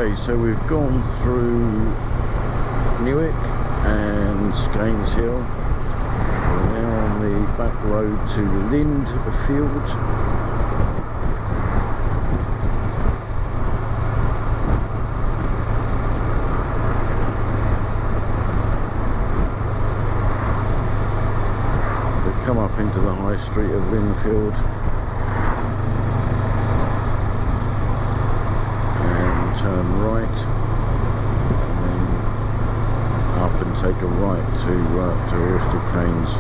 Okay, so we've gone through Newark and Skeins Hill. We're now on the back road to Lindfield. We come up into the high street of Lindfield. Turn right and then up and take a right to Horstead Keynes.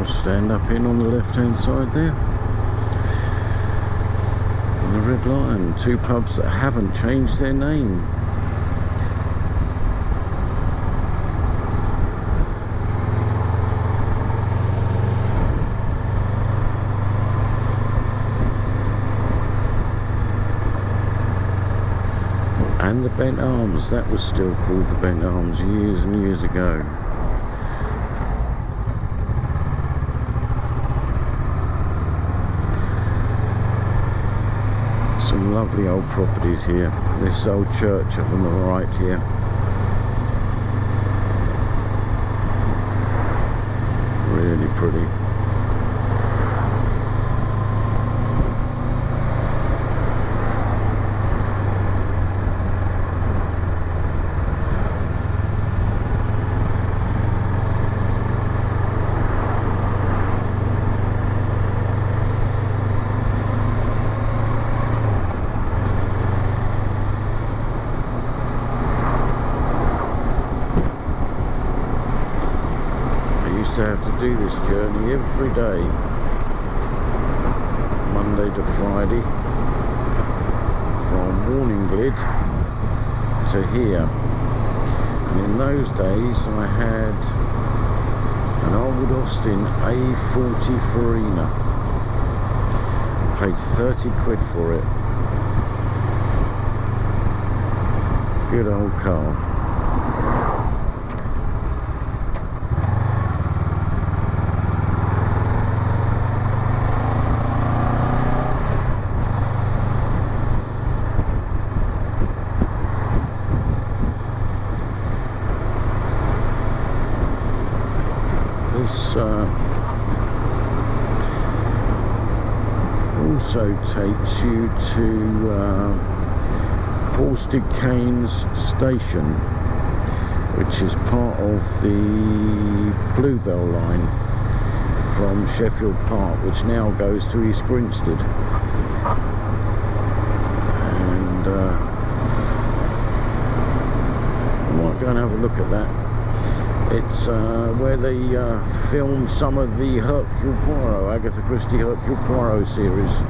Stand up in on the left hand side there on the Red Lion. Two pubs that haven't changed their name. And the Bent Arms, that was still called the Bent Arms years and years ago. Some lovely old properties here. This old church up on the right here. Really pretty. To have to do this journey every day, Monday to Friday, from Warninglid to here. And in those days I had an old Austin A40 Farina. Paid 30 quid for it. Good old car. This also takes you to Horstead Keynes station, which is part of the Bluebell line from Sheffield Park, which now goes to East Grinstead. And I might go and have a look at that. It's where they filmed some of the Hercule Poirot, Agatha Christie Hercule Poirot series.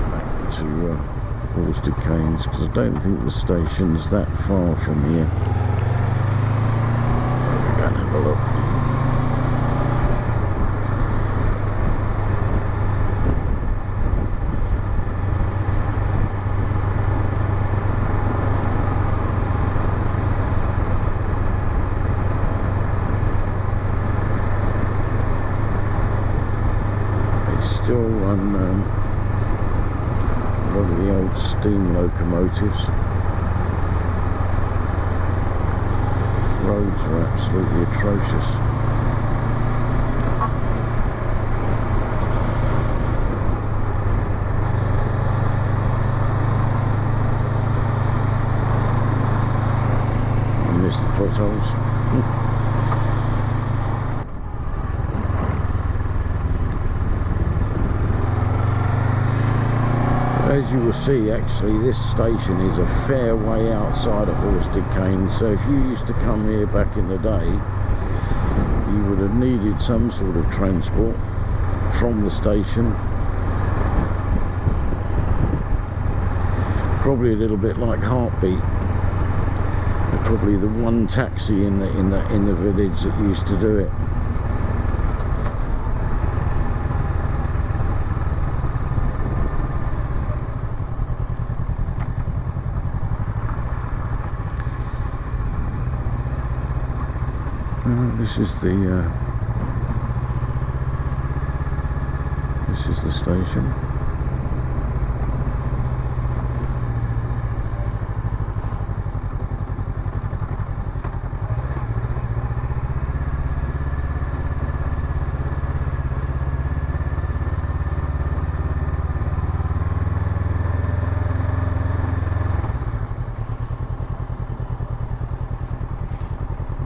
Back to Horstead Keynes, because I don't think the station's that far from here. We'll go and have a look. still run a lot of the old steam locomotives. Roads are absolutely atrocious. I miss the potholes. As you will see, actually this station is a fair way outside of Horstead, Keynes, so if you used to come here back in the day, you would have needed some sort of transport from the station. Probably a little bit like Heartbeat. They're probably the one taxi in the village that used to do it. This is the station.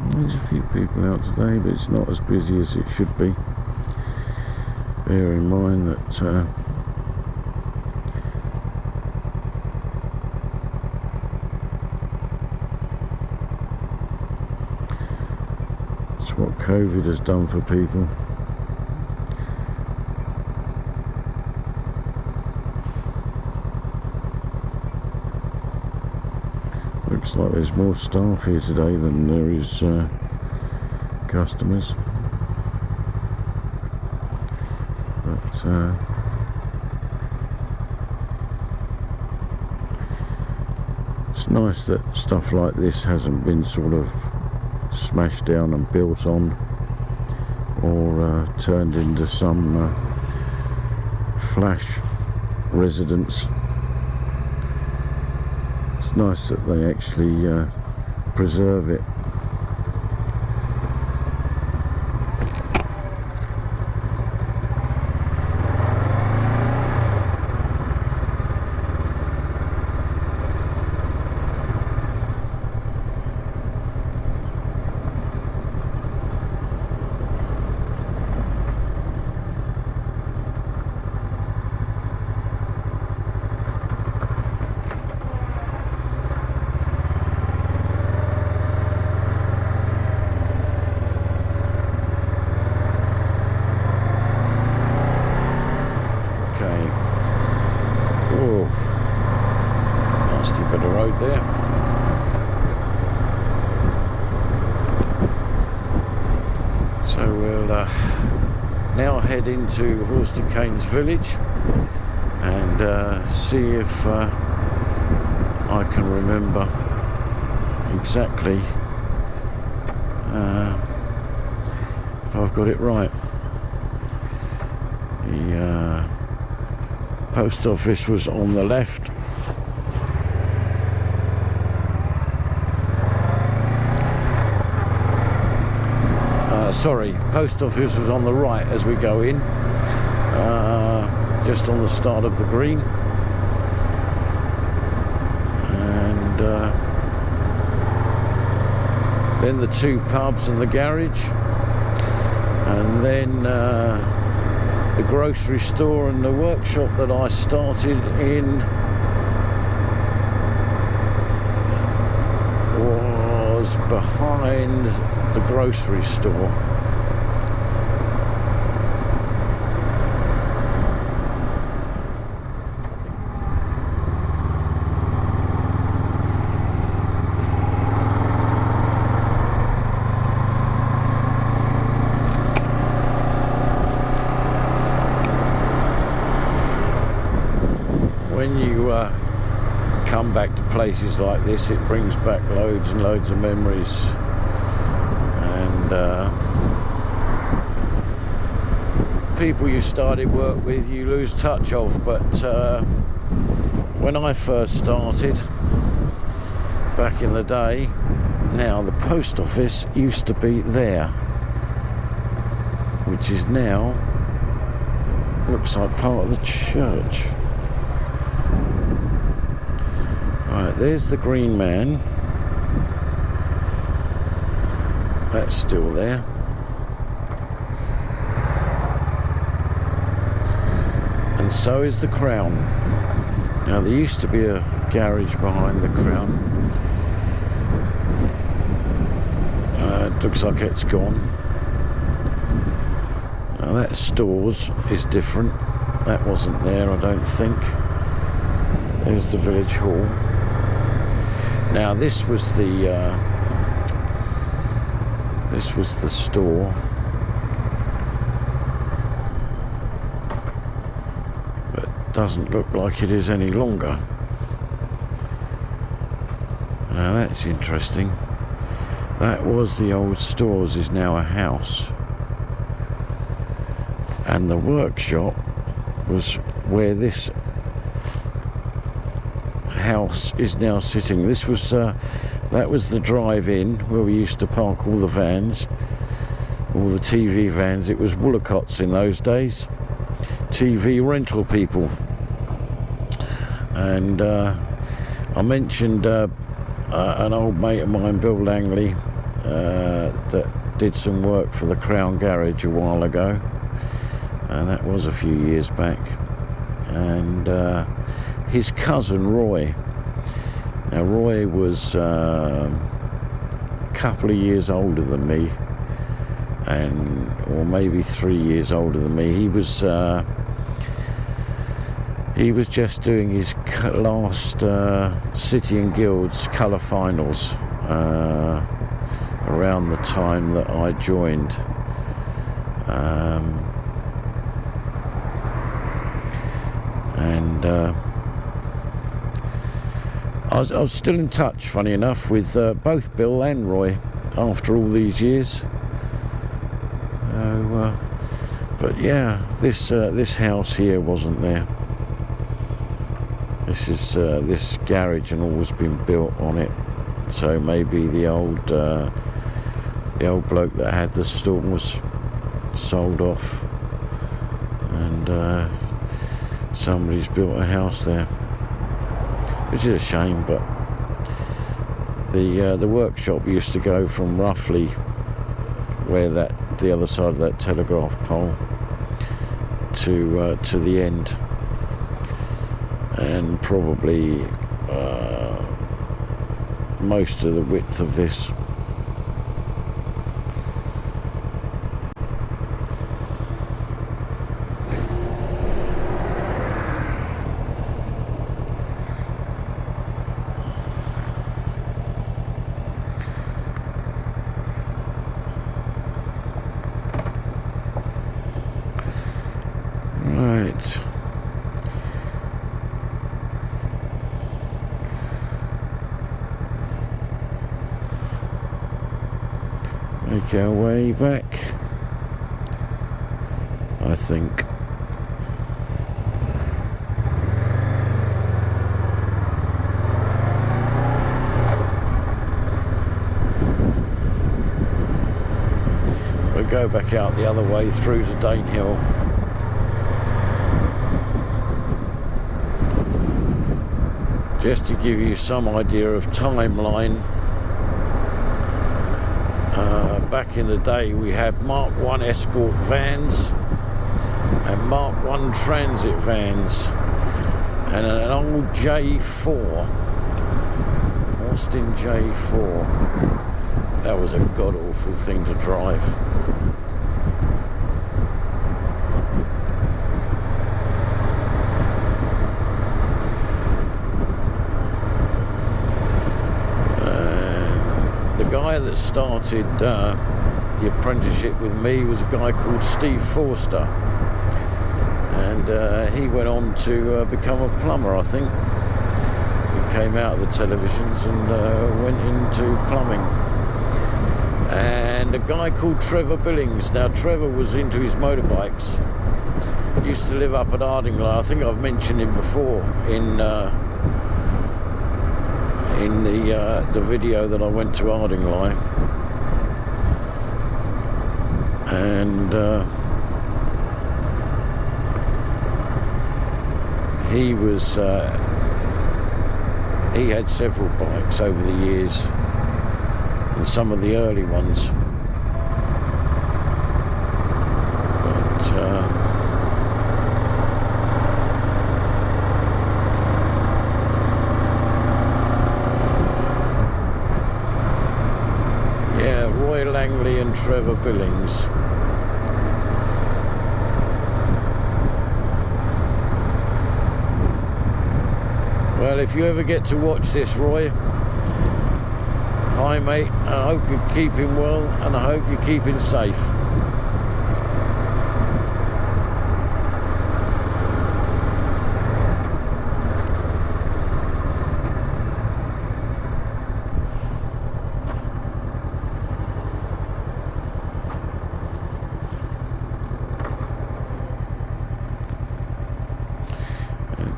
There's a few people out today, but it's not as busy as it should be. Bear in mind that it's what COVID has done for people. Looks like there's more staff here today than there is customers. But it's nice that stuff like this hasn't been sort of smashed down and built on, or turned into some flash residence. It's nice that they actually preserve it. Bit of road there. So we'll now head into Horstead Keynes village and see if I can remember exactly if I've got it right. The post office was on the left. Sorry, post office was on the right as we go in, just on the start of the green, and then the two pubs and the garage, and then the grocery store and the workshop that I started in was behind the grocery store. When you come back to places like this, it brings back loads and loads of memories. And people you started work with you lose touch of, but when I first started back in the day, now the post office used to be there, which is now looks like part of the church. Right, there's the Green Man. That's still there. And so is the Crown. Now there used to be a garage behind the Crown. It looks like it's gone. Now that Stores is different. That wasn't there, I don't think. There's the village hall. Now this was the store. Doesn't look like it is any longer. Now that's interesting. That was the old Stores, is now a house. And the workshop was where this house is now sitting. This was that was the drive-in where we used to park all the vans, all the TV vans. It was Woolacotts in those days, TV rental people. And I mentioned an old mate of mine, Bill Langley, that did some work for the Crown Garage a while ago, and that was a few years back. And his cousin Roy. Now Roy was a couple of years older than me, or maybe 3 years older than me. He was just doing his last City and Guilds colour finals around the time that I joined. I was still in touch, funny enough, with both Bill and Roy after all these years. But yeah, this house here wasn't there. This garage and all's been built on it, so maybe the old bloke that had the store was sold off, and somebody's built a house there, which is a shame. But the workshop used to go from roughly where the other side of that telegraph pole to the end. And probably most of the width of this. Right. Make our way back, I think. We'll go back out the other way through to Danehill. Just to give you some idea of timeline. Back in the day we had Mark 1 escort vans and Mark 1 transit vans and an old J4, Austin J4. That was a god-awful thing to drive. The guy that started the apprenticeship with me was a guy called Steve Forster, and he went on to become a plumber, I think. He came out of the televisions and went into plumbing. And a guy called Trevor Billings. Now Trevor was into his motorbikes, used to live up at Ardingly. I think I've mentioned him before in the video that I went to Ardingly, and he had several bikes over the years, and some of the early ones. Langley and Trevor Billings. Well, if you ever get to watch this, Roy, hi mate, I hope you're keeping well and I hope you're keeping safe.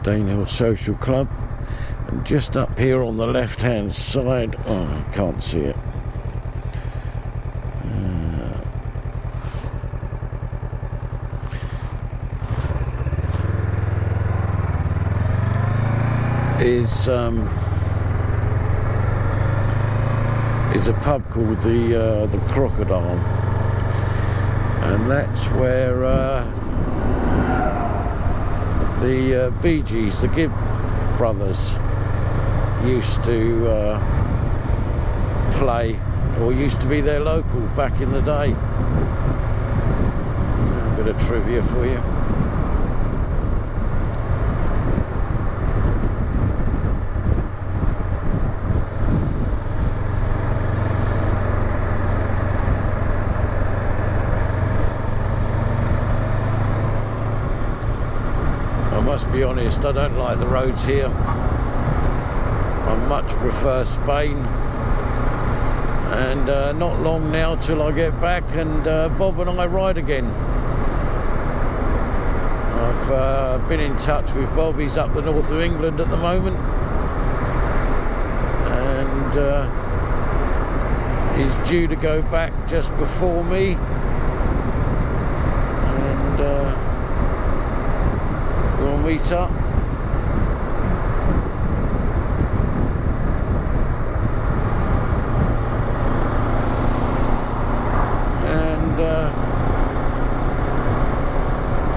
Danehill Social Club, and just up here on the left hand side, oh, I can't see it, is a pub called the Crocodile, and that's where the Bee Gees, the Gibb brothers, used to play, or used to be their local back in the day. A bit of trivia for you. To be honest, I don't like the roads here. I much prefer Spain, and not long now till I get back and Bob and I ride again. I've been in touch with Bob. He's up the north of England at the moment, and he's due to go back just before me, and we'll meet up. And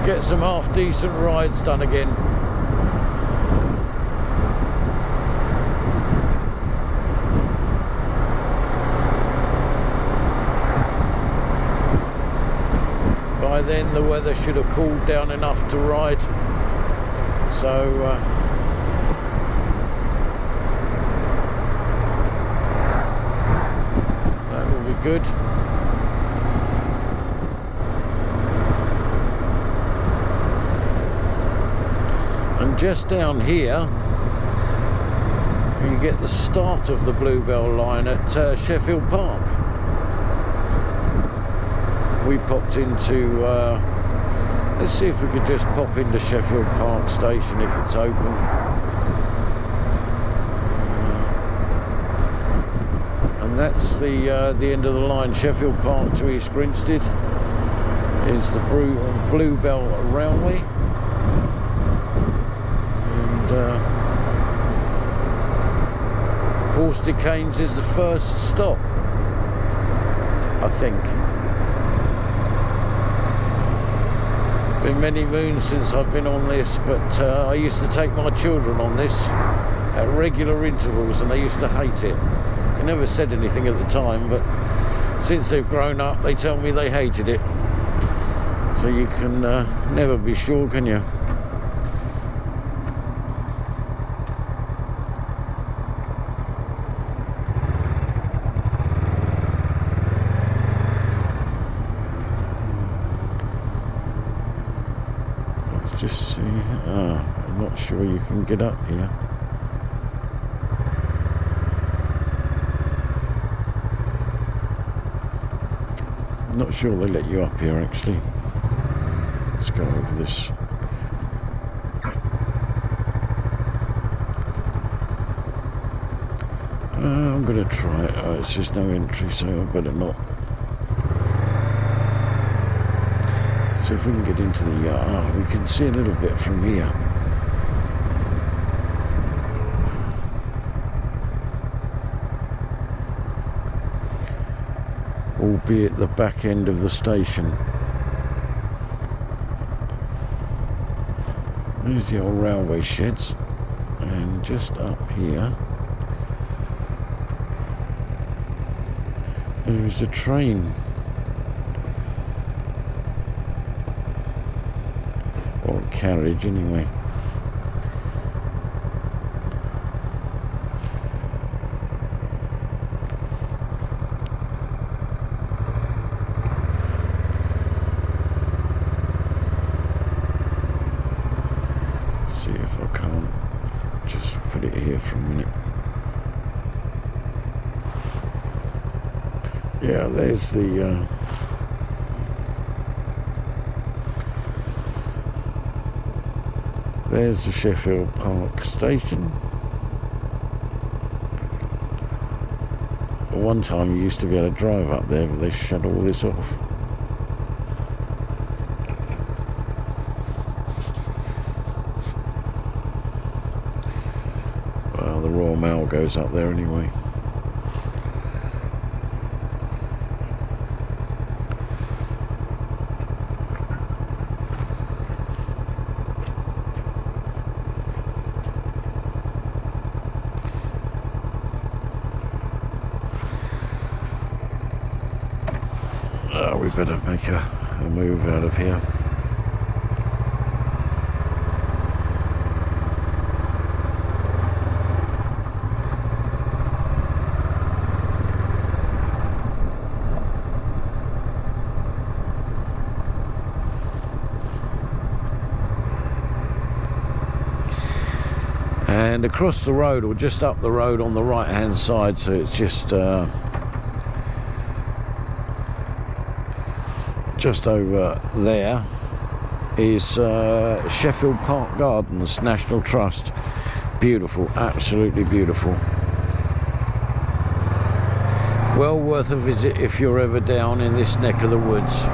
get some half decent rides done again. By then the weather should have cooled down enough to ride. So that will be good. And just down here you get the start of the Bluebell line at Sheffield Park. We popped into let's see if we could just pop into Sheffield Park station if it's open. And that's the end of the line. Sheffield Park to East Grinstead is the Bluebell Railway. And Horstead Keynes is the first stop, I think. Been many moons since I've been on this, but I used to take my children on this at regular intervals and they used to hate it. They never said anything at the time, but since they've grown up they tell me they hated it. So you can never be sure, can you? Just see, I'm not sure you can get up here. I'm not sure they let you up here actually. Let's go over this. I'm going to try it. Oh, it's just no entry, so I better not. So if we can get into the yard, we can see a little bit from here. Albeit the back end of the station. There's the old railway sheds, and just up here there is a train, or a carriage anyway. See if I can't just put it here for a minute. Yeah, there's the Sheffield Park station. One time you used to be able to drive up there, but they shut all this off. Well, the Royal Mail goes up there anyway. We better make a move out of here. And across the road, or just up the road on the right hand side, so it's just over there, is Sheffield Park Gardens National Trust. Beautiful, absolutely beautiful. Well worth a visit if you're ever down in this neck of the woods.